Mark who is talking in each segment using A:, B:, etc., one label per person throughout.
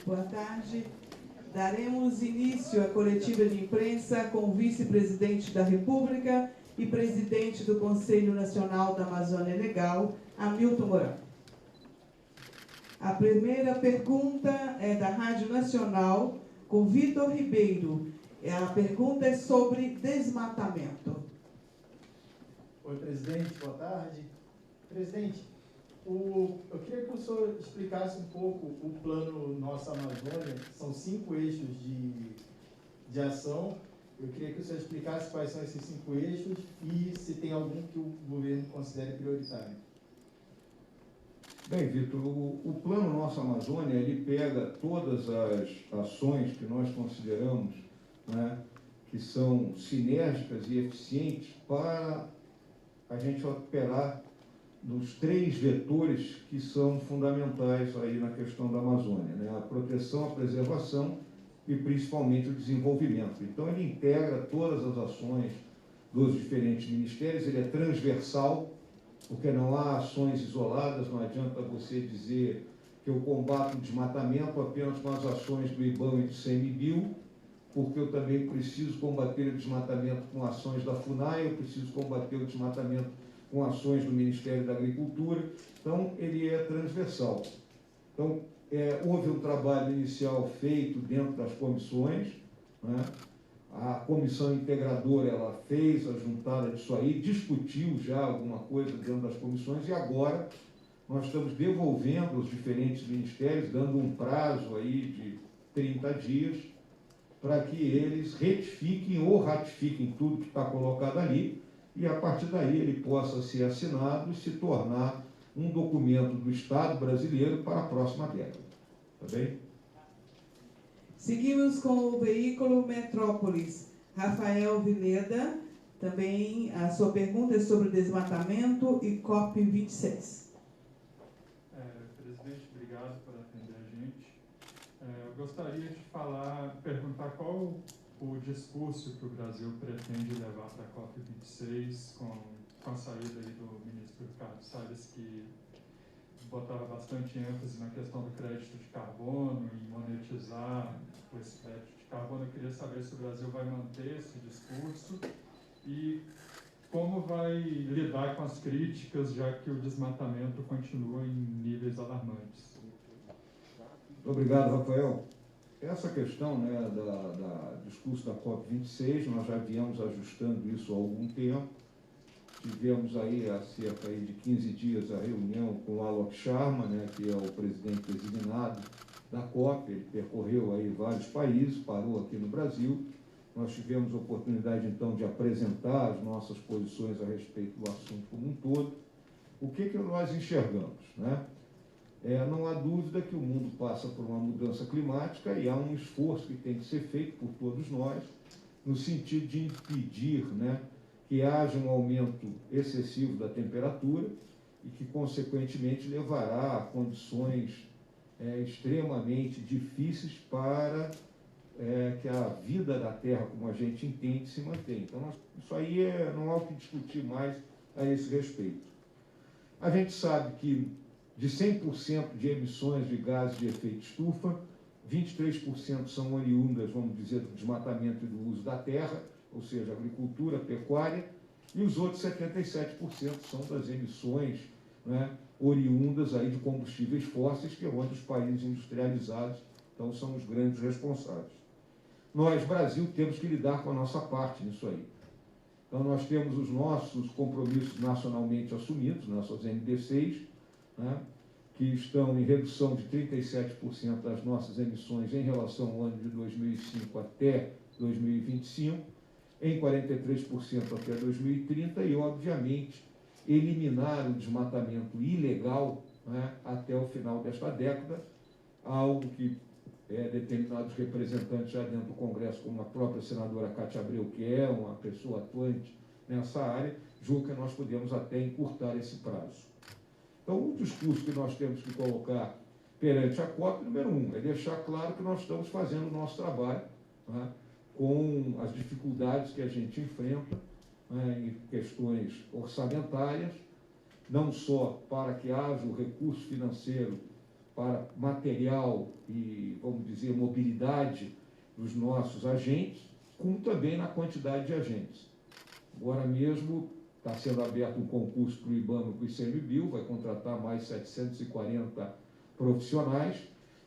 A: Boa tarde. Daremos início à coletiva de imprensa com o vice-presidente da República e presidente do Conselho Nacional da Amazônia Legal, Hamilton Mourão. A primeira pergunta é da Rádio Nacional, com Vitor Ribeiro. A pergunta é sobre desmatamento.
B: Oi, presidente, boa tarde. Presidente, eu queria que o senhor explicasse um pouco o plano Nossa Amazônia. São 5 eixos de ação. Eu queria que o senhor explicasse quais são esses 5 eixos e se tem algum que o governo considere prioritário.
C: Bem, Vitor, o plano Nossa Amazônia, ele pega todas as ações que nós consideramos, né, que são sinérgicas e eficientes para a gente operar nos 3 vetores que são fundamentais aí na questão da Amazônia, né? A proteção, a preservação e principalmente o desenvolvimento. Então ele integra todas as ações dos diferentes ministérios, ele é transversal, porque não há ações isoladas, não adianta você dizer que eu combato o desmatamento apenas com as ações do IBAMA e do CMBio, porque eu também preciso combater o desmatamento com ações da FUNAI, eu preciso combater o desmatamento com ações do Ministério da Agricultura. Então, ele é transversal. Então, houve um trabalho inicial feito dentro das comissões, né? A comissão integradora, ela fez a juntada disso aí, discutiu já alguma coisa dentro das comissões e agora nós estamos devolvendo aos diferentes ministérios, dando um prazo aí de 30 dias para que eles retifiquem ou ratifiquem tudo que está colocado ali e a partir daí ele possa ser assinado e se tornar um documento do Estado brasileiro para a próxima década. Tá bem?
A: Seguimos com o veículo Metrópolis. Rafael Vileda, também a sua pergunta é sobre desmatamento e COP26.
D: Presidente, obrigado por atender a gente. Eu gostaria de perguntar qual o discurso que o Brasil pretende levar para a COP26 com a saída aí do ministro Ricardo Salles, que botava bastante ênfase na questão do crédito de carbono e monetizar esse crédito de carbono. Eu queria saber se o Brasil vai manter esse discurso e como vai lidar com as críticas, já que o desmatamento continua em níveis alarmantes.
C: Obrigado, Rafael. Essa questão, né, da discurso da COP26, nós já viemos ajustando isso há algum tempo. Tivemos aí, há cerca de 15 dias, a reunião com o Alok Sharma, né, que é o presidente designado da COP. Ele percorreu aí vários países, parou aqui no Brasil. Nós tivemos a oportunidade, então, de apresentar as nossas posições a respeito do assunto como um todo. O que nós enxergamos, né? Não há dúvida que o mundo passa por uma mudança climática e há um esforço que tem que ser feito por todos nós, no sentido de impedir, né, que haja um aumento excessivo da temperatura e que, consequentemente, levará a condições extremamente difíceis para que a vida da Terra, como a gente entende, se mantenha. Então, isso aí não há o que discutir mais a esse respeito. A gente sabe que de 100% de emissões de gases de efeito estufa, 23% são oriundas, vamos dizer, do desmatamento e do uso da terra, ou seja, agricultura, pecuária, e os outros 77% são das emissões, né, oriundas aí de combustíveis fósseis, que é onde os países industrializados então, são os grandes responsáveis. Nós, Brasil, temos que lidar com a nossa parte nisso aí. Então, nós temos os nossos compromissos nacionalmente assumidos, nossas NDCs, né, que estão em redução de 37% das nossas emissões em relação ao ano de 2005 até 2025, em 43% até 2030 e, obviamente, eliminar o desmatamento ilegal, né, até o final desta década, algo que determinados representantes já dentro do Congresso, como a própria senadora Cátia Abreu, que é uma pessoa atuante nessa área, julga que nós podemos até encurtar esse prazo. Então, o discurso que nós temos que colocar perante a COP, número 1, é deixar claro que nós estamos fazendo o nosso trabalho, né, com as dificuldades que a gente enfrenta, né, em questões orçamentárias, não só para que haja o recurso financeiro para material e, vamos dizer, mobilidade dos nossos agentes, como também na quantidade de agentes. Agora mesmo está sendo aberto um concurso para o IBAMA, para o ICMBio, vai contratar mais 740 profissionais.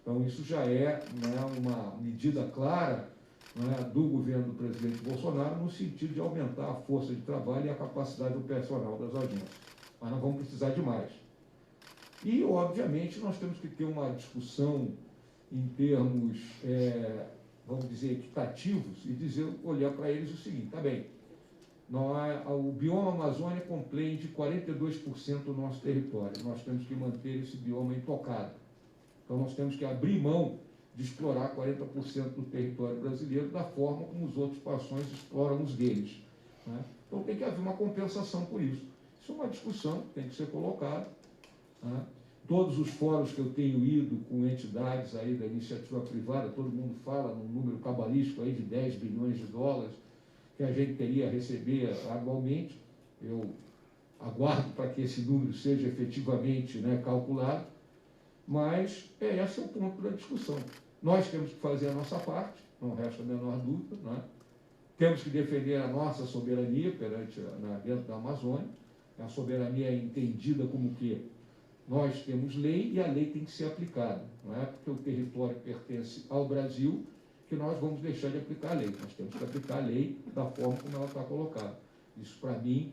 C: Então, isso já é, né, uma medida clara, né, do governo do presidente Bolsonaro, no sentido de aumentar a força de trabalho e a capacidade operacional das agências. Mas nós vamos precisar de mais. E, obviamente, nós temos que ter uma discussão em termos, vamos dizer, equitativos, e olhar para eles o seguinte: tá bem, o bioma Amazônia compreende 42% do nosso território. Nós temos que manter esse bioma intocado. Então, nós temos que abrir mão de explorar 40% do território brasileiro da forma como os outros países exploram os deles, né? Então, tem que haver uma compensação por isso. Isso é uma discussão que tem que ser colocada, né? Todos os fóruns que eu tenho ido com entidades aí da iniciativa privada, todo mundo fala num número cabalístico aí de 10 bilhões de dólares que a gente teria a receber anualmente. Eu aguardo para que esse número seja efetivamente, né, calculado, mas esse é o ponto da discussão. Nós temos que fazer a nossa parte, não resta a menor dúvida, né? Temos que defender a nossa soberania dentro da Amazônia. A soberania é entendida como que nós temos lei e a lei tem que ser aplicada. Não é porque o território pertence ao Brasil que nós vamos deixar de aplicar a lei. Nós temos que aplicar a lei da forma como ela está colocada. Isso, para mim,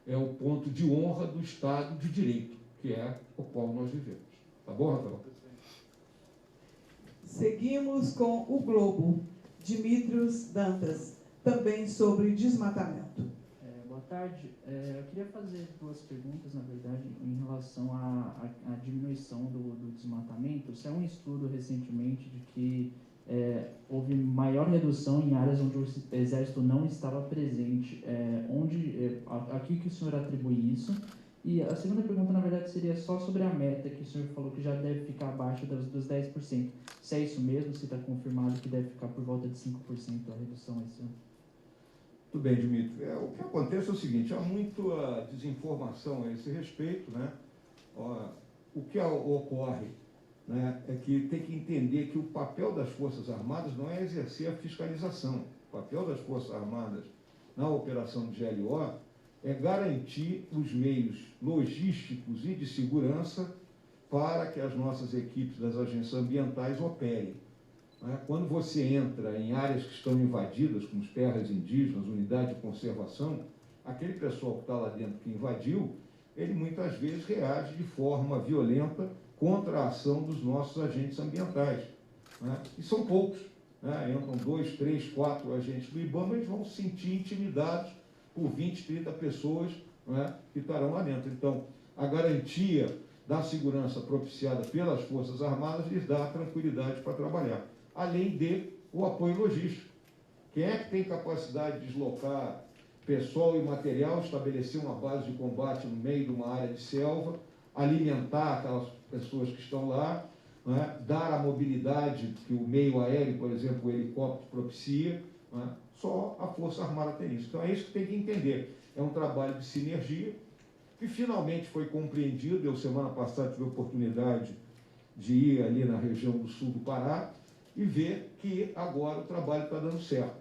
C: é o ponto de honra do Estado de Direito, que é o qual nós vivemos. Tá bom, Rafael?
A: Seguimos com o Globo. Dimitrios Dantas, também sobre desmatamento.
E: Boa tarde. Eu queria fazer duas perguntas, na verdade, em relação à diminuição do desmatamento. Saiu um estudo recentemente de que houve maior redução em áreas onde o Exército não estava presente. A que o senhor atribui isso? E a segunda pergunta, na verdade, seria só sobre a meta, que o senhor falou que já deve ficar abaixo dos 10%. Se é isso mesmo, se está confirmado que deve ficar por volta de 5% a redução esse ano?
C: Tudo bem, Dmitry. O que acontece é o seguinte: há muita desinformação a esse respeito, né? O que ocorre, né, é que tem que entender que o papel das Forças Armadas não é exercer a fiscalização. O papel das Forças Armadas na operação de GLO é garantir os meios logísticos e de segurança para que as nossas equipes das agências ambientais operem. Quando você entra em áreas que estão invadidas, como as terras indígenas, unidade de conservação, aquele pessoal que está lá dentro que invadiu, ele muitas vezes reage de forma violenta contra a ação dos nossos agentes ambientais, né? E são poucos, né? Entram 2, 3, 4 agentes do IBAMA, eles vão se sentir intimidados por 20, 30 pessoas, né, que estarão lá dentro. Então, a garantia da segurança propiciada pelas Forças Armadas lhes dá tranquilidade para trabalhar, além de o apoio logístico. Quem é que tem capacidade de deslocar pessoal e material, estabelecer uma base de combate no meio de uma área de selva, alimentar aquelas pessoas que estão lá, né, dar a mobilidade que o meio aéreo, por exemplo, o helicóptero propicia, né? Só a Força Armada tem isso. Então é isso que tem que entender. É um trabalho de sinergia que finalmente foi compreendido. Eu, semana passada, tive a oportunidade de ir ali na região do sul do Pará e ver que agora o trabalho está dando certo.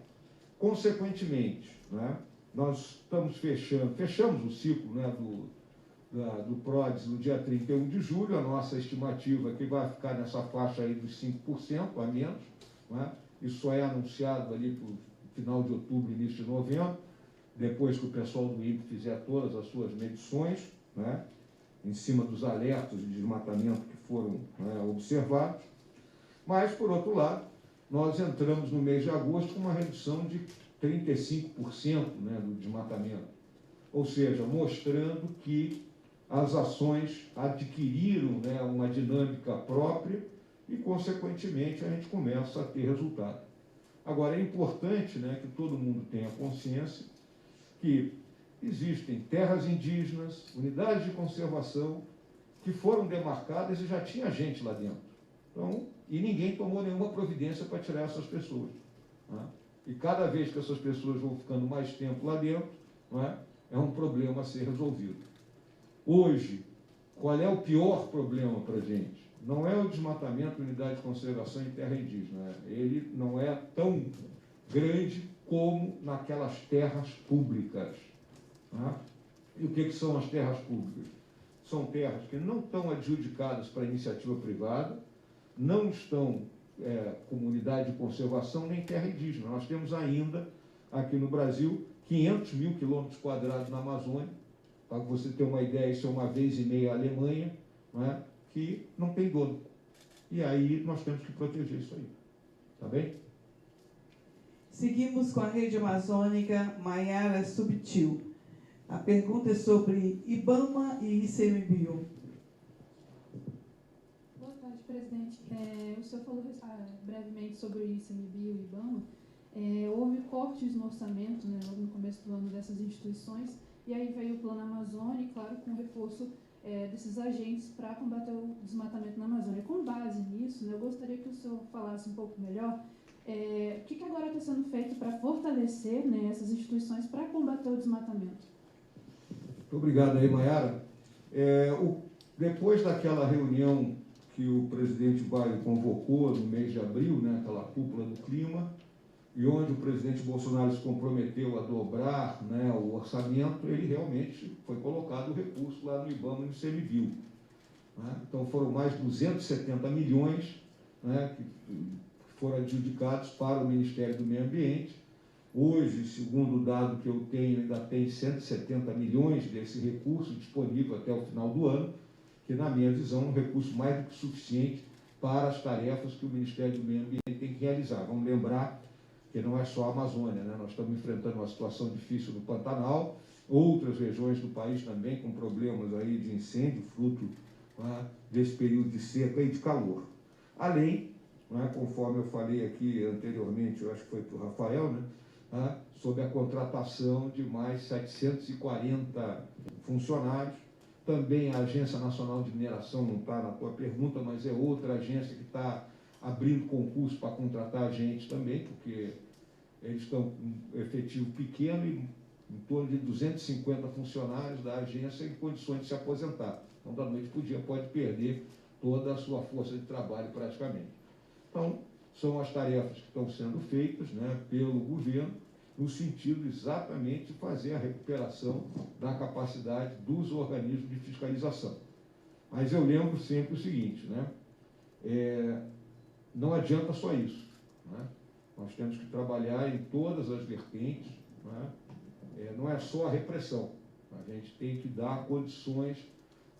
C: Consequentemente, né, nós fechamos o ciclo, né, do PRODES no dia 31 de julho. A nossa estimativa é que vai ficar nessa faixa aí dos 5% a menos, né? Isso só é anunciado ali para o final de outubro, início de novembro, depois que o pessoal do INPE fizer todas as suas medições, né, em cima dos alertas de desmatamento que foram, né, observados. Mas, por outro lado, nós entramos no mês de agosto com uma redução de 35%, né, do desmatamento. Ou seja, mostrando que as ações adquiriram, né, uma dinâmica própria e, consequentemente, a gente começa a ter resultado. Agora, é importante, né, que todo mundo tenha consciência que existem terras indígenas, unidades de conservação, que foram demarcadas e já tinha gente lá dentro. Então, e ninguém tomou nenhuma providência para tirar essas pessoas, né? E cada vez que essas pessoas vão ficando mais tempo lá dentro, não é um problema a ser resolvido. Hoje, qual é o pior problema para a gente? Não é o desmatamento de unidade de conservação em terra indígena. Ele não é tão grande como naquelas terras públicas. Tá? E o que são as terras públicas? São terras que não estão adjudicadas para iniciativa privada, não estão como unidade de conservação nem terra indígena. Nós temos ainda, aqui no Brasil, 500 mil quilômetros quadrados na Amazônia. Para você ter uma ideia, isso é uma vez e meia a Alemanha, não é? Que não tem dono. E aí nós temos que proteger isso aí. Tá bem?
A: Seguimos com a Rede Amazônica, Maiara Subtil. A pergunta é sobre IBAMA e ICMBio.
F: Boa tarde, presidente. O senhor falou brevemente sobre o ICMBio e o IBAMA. Houve cortes no orçamento, né, logo no começo do ano dessas instituições, e aí veio o Plano Amazônia, e claro, com o reforço desses agentes para combater o desmatamento na Amazônia. Com base nisso, né, eu gostaria que o senhor falasse um pouco melhor o que agora está sendo feito para fortalecer, né, essas instituições para combater o desmatamento.
C: Muito obrigado aí, Maiara. Depois daquela reunião que o presidente Biden convocou no mês de abril, né, aquela cúpula do clima, e onde o presidente Bolsonaro se comprometeu a dobrar, né, o orçamento, ele realmente foi colocado o recurso lá no IBAMA e no ICMBio. Né? Então foram mais de 270 milhões, né, que foram adjudicados para o Ministério do Meio Ambiente. Hoje, segundo o dado que eu tenho, ainda tem 170 milhões desse recurso disponível até o final do ano, que, na minha visão, é um recurso mais do que suficiente para as tarefas que o Ministério do Meio Ambiente tem que realizar. Vamos lembrar que não é só a Amazônia, né? Nós estamos enfrentando uma situação difícil no Pantanal, outras regiões do país também com problemas aí de incêndio, fruto, né, desse período de seca e de calor. Além, né, conforme eu falei aqui anteriormente, eu acho que foi para o Rafael, né, sobre a contratação de mais 740 funcionários. Também a Agência Nacional de Mineração não está na tua pergunta, mas é outra agência que está abrindo concurso para contratar gente também, porque eles estão com um efetivo pequeno e em torno de 250 funcionários da agência em condições de se aposentar. Então, da noite para o dia, pode perder toda a sua força de trabalho praticamente. Então, são as tarefas que estão sendo feitas, né, pelo governo, no sentido exatamente de fazer a recuperação da capacidade dos organismos de fiscalização. Mas eu lembro sempre o seguinte, né, não adianta só isso. Né? Nós temos que trabalhar em todas as vertentes, né? Não é só a repressão. A gente tem que dar condições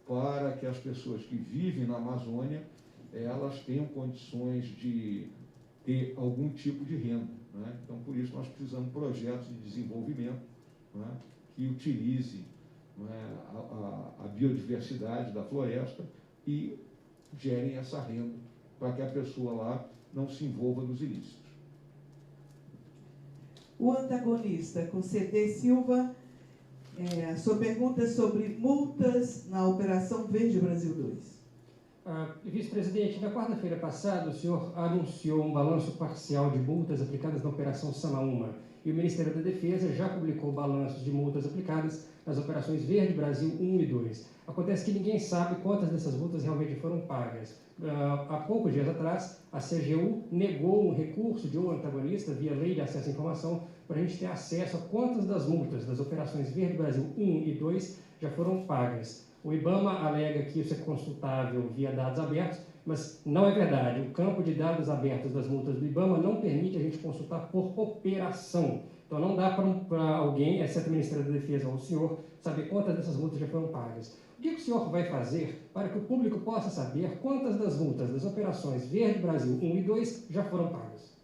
C: para que as pessoas que vivem na Amazônia, elas tenham condições de ter algum tipo de renda. Né? Então, por isso, nós precisamos de projetos de desenvolvimento, né, que utilize, né, a biodiversidade da floresta e gerem essa renda para que a pessoa lá não se envolva nos ilícitos.
A: O antagonista, com CD Silva, a sua pergunta é sobre multas na Operação Verde Brasil 2.
G: Vice-presidente, na quarta-feira passada, o senhor anunciou um balanço parcial de multas aplicadas na Operação Samaúma. E o Ministério da Defesa já publicou balanços de multas aplicadas nas operações Verde Brasil 1 e 2. Acontece que ninguém sabe quantas dessas multas realmente foram pagas. Há poucos dias atrás, a CGU negou um recurso de um antagonista via Lei de Acesso à Informação para a gente ter acesso a quantas das multas das operações Verde Brasil 1 e 2 já foram pagas. O IBAMA alega que isso é consultável via dados abertos, mas não é verdade. O campo de dados abertos das multas do IBAMA não permite a gente consultar por operação. Então não dá para alguém, exceto o Ministério da Defesa ou o senhor, saber quantas dessas multas já foram pagas. O que o senhor vai fazer para que o público possa saber quantas das multas das operações Verde Brasil 1 e 2 já foram pagas?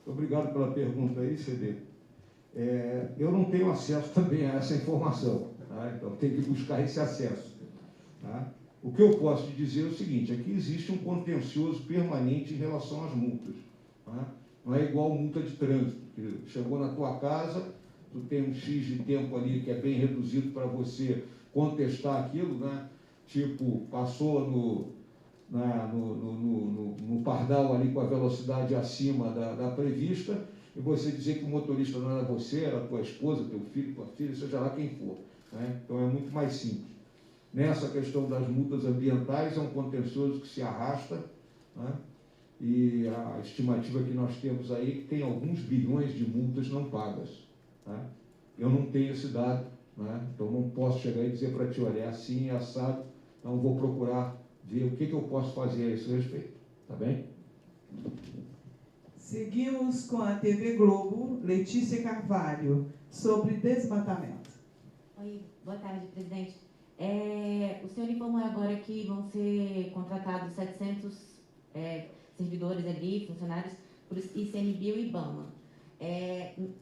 C: Obrigado pela pergunta aí, CD. Eu não tenho acesso também a essa informação, tá? Então tem que buscar esse acesso. Tá? O que eu posso te dizer é o seguinte, é que existe um contencioso permanente em relação às multas. Tá? Não é igual multa de trânsito, que chegou na tua casa, tu tem um X de tempo ali que é bem reduzido para você contestar aquilo, né? Tipo, passou no pardal ali com a velocidade acima da prevista, e você dizer que o motorista não era você, era tua esposa, teu filho, tua filha, seja lá quem for. Né? Então é muito mais simples. Nessa questão das multas ambientais, é um contencioso que se arrasta, né? E a estimativa que nós temos aí é que tem alguns bilhões de multas não pagas, né? Eu não tenho esse dado, né? Então não posso chegar e dizer para ti, olha, é assim, é assado, então vou procurar ver o que eu posso fazer a esse respeito, tá bem?
A: Seguimos com a TV Globo, Letícia Carvalho, sobre desmatamento.
H: Oi, boa tarde, presidente. O senhor informou agora que vão ser contratados 700 servidores ali, funcionários, por ICMBio e IBAMA.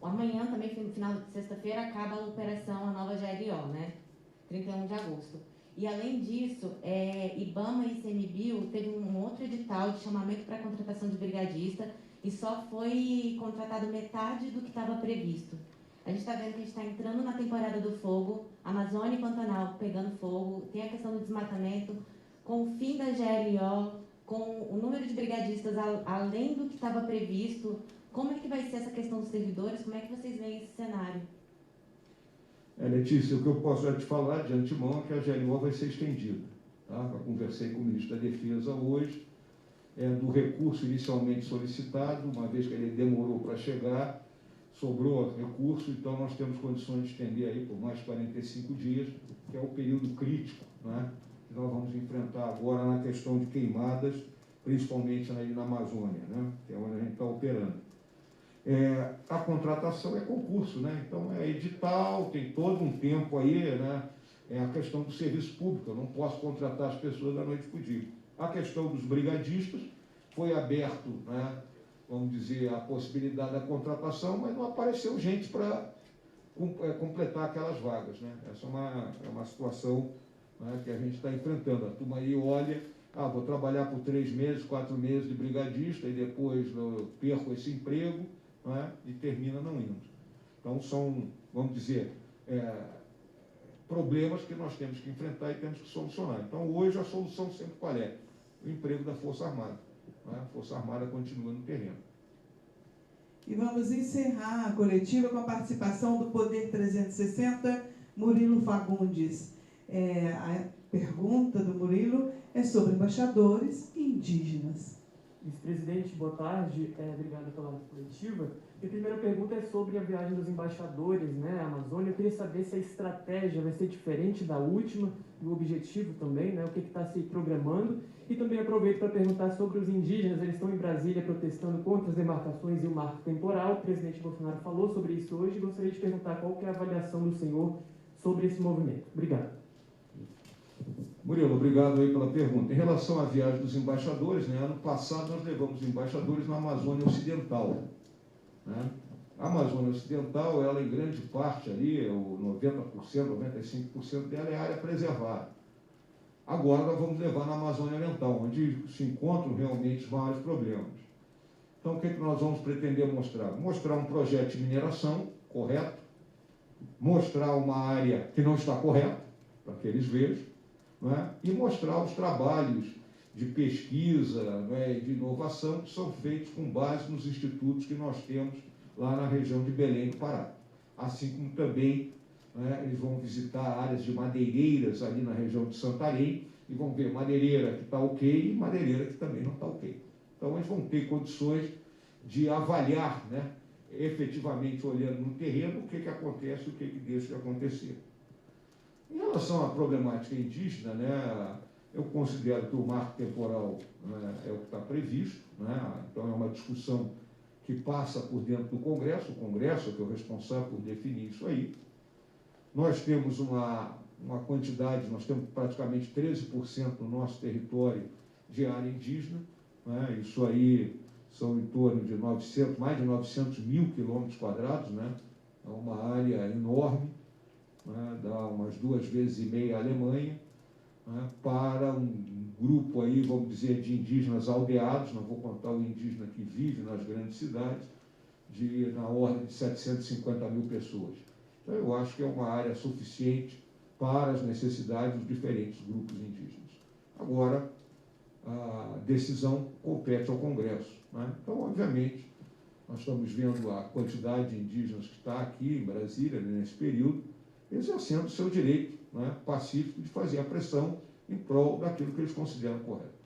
H: Amanhã, também, no final de sexta-feira, acaba a operação, a nova GLO, né? 31 de agosto. E, além disso, IBAMA e ICMBio teve um outro edital de chamamento para contratação de brigadista e só foi contratado metade do que estava previsto. A gente está vendo que a gente está entrando na temporada do fogo, Amazônia e Pantanal pegando fogo, tem a questão do desmatamento, com o fim da GLO, com o número de brigadistas além do que estava previsto. Como é que vai ser essa questão dos servidores? Como é que vocês veem esse cenário?
C: Letícia, o que eu posso já te falar de antemão é que a GLO vai ser estendida. Tá? Eu conversei com o ministro da Defesa hoje, do recurso inicialmente solicitado, uma vez que ele demorou para chegar, sobrou recurso, então nós temos condições de estender aí por mais 45 dias, que é o período crítico, né, que nós vamos enfrentar agora na questão de queimadas, principalmente aí na Amazônia, né, que é onde a gente está operando. A contratação é concurso, né, então é edital, tem todo um tempo aí, né, é a questão do serviço público, eu não posso contratar as pessoas da noite para o dia. A questão dos brigadistas foi aberto, né, vamos dizer, a possibilidade da contratação, mas não apareceu gente para completar aquelas vagas, né? Essa é uma situação, né, que a gente está enfrentando. A turma aí olha, vou trabalhar por 3 meses, 4 meses de brigadista e depois eu perco esse emprego, né, e termina não indo. Então são, vamos dizer, problemas que nós temos que enfrentar e temos que solucionar. Então hoje a solução sempre qual é? O emprego da Força Armada. A Força Armada continua no terreno.
A: E vamos encerrar a coletiva com a participação do Poder 360, Murilo Fagundes. A pergunta do Murilo é sobre embaixadores e indígenas.
I: Vice-presidente, boa tarde. Obrigado pela coletiva. Minha primeira pergunta é sobre a viagem dos embaixadores, né, à Amazônia. Eu queria saber se a estratégia vai ser diferente da última, e o objetivo também, né, o que está se programando. E também aproveito para perguntar sobre os indígenas. Eles estão em Brasília protestando contra as demarcações e o marco temporal. O presidente Bolsonaro falou sobre isso hoje e gostaria de perguntar qual que é a avaliação do senhor sobre esse movimento. Obrigado.
C: Murilo, obrigado aí pela pergunta. Em relação à viagem dos embaixadores, né, ano passado nós levamos embaixadores na Amazônia Ocidental, né? A Amazônia Ocidental, ela em grande parte ali, 90%, 95% dela é área preservada. Agora nós vamos levar na Amazônia Oriental, onde se encontram realmente os maiores problemas. Então o que nós vamos pretender mostrar? Mostrar um projeto de mineração correto, mostrar uma área que não está correta, para que eles vejam, né? E mostrar os trabalhos de pesquisa, né, e de inovação que são feitos com base nos institutos que nós temos lá na região de Belém do Pará. Assim como também, né, eles vão visitar áreas de madeireiras ali na região de Santarém e vão ver madeireira que está ok e madeireira que também não está ok. Então eles vão ter condições de avaliar, né, efetivamente olhando no terreno o que acontece e o que deixa de acontecer. Em relação à problemática indígena, né, eu considero que o marco temporal, né, é o que está previsto, né, então é uma discussão que passa por dentro do Congresso, o Congresso é que é o responsável por definir isso aí. Nós temos uma quantidade, nós temos praticamente 13% do nosso território de área indígena, né, isso aí são em torno de mais de 900 mil quilômetros quadrados, né, é uma área enorme, né, dá umas 2,5 vezes a Alemanha, né, para um grupo aí, vamos dizer, de indígenas aldeados, não vou contar o indígena que vive nas grandes cidades, na ordem de 750 mil pessoas. Então, eu acho que é uma área suficiente para as necessidades dos diferentes grupos indígenas. Agora, a decisão compete ao Congresso, né? Então, obviamente, nós estamos vendo a quantidade de indígenas que está aqui em Brasília, nesse período, exercendo o seu direito né, pacífico de fazer a pressão em prol daquilo que eles consideram correto.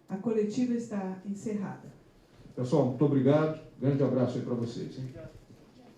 A: A coletiva está encerrada.
C: Pessoal, muito obrigado. Grande abraço aí para vocês. Hein?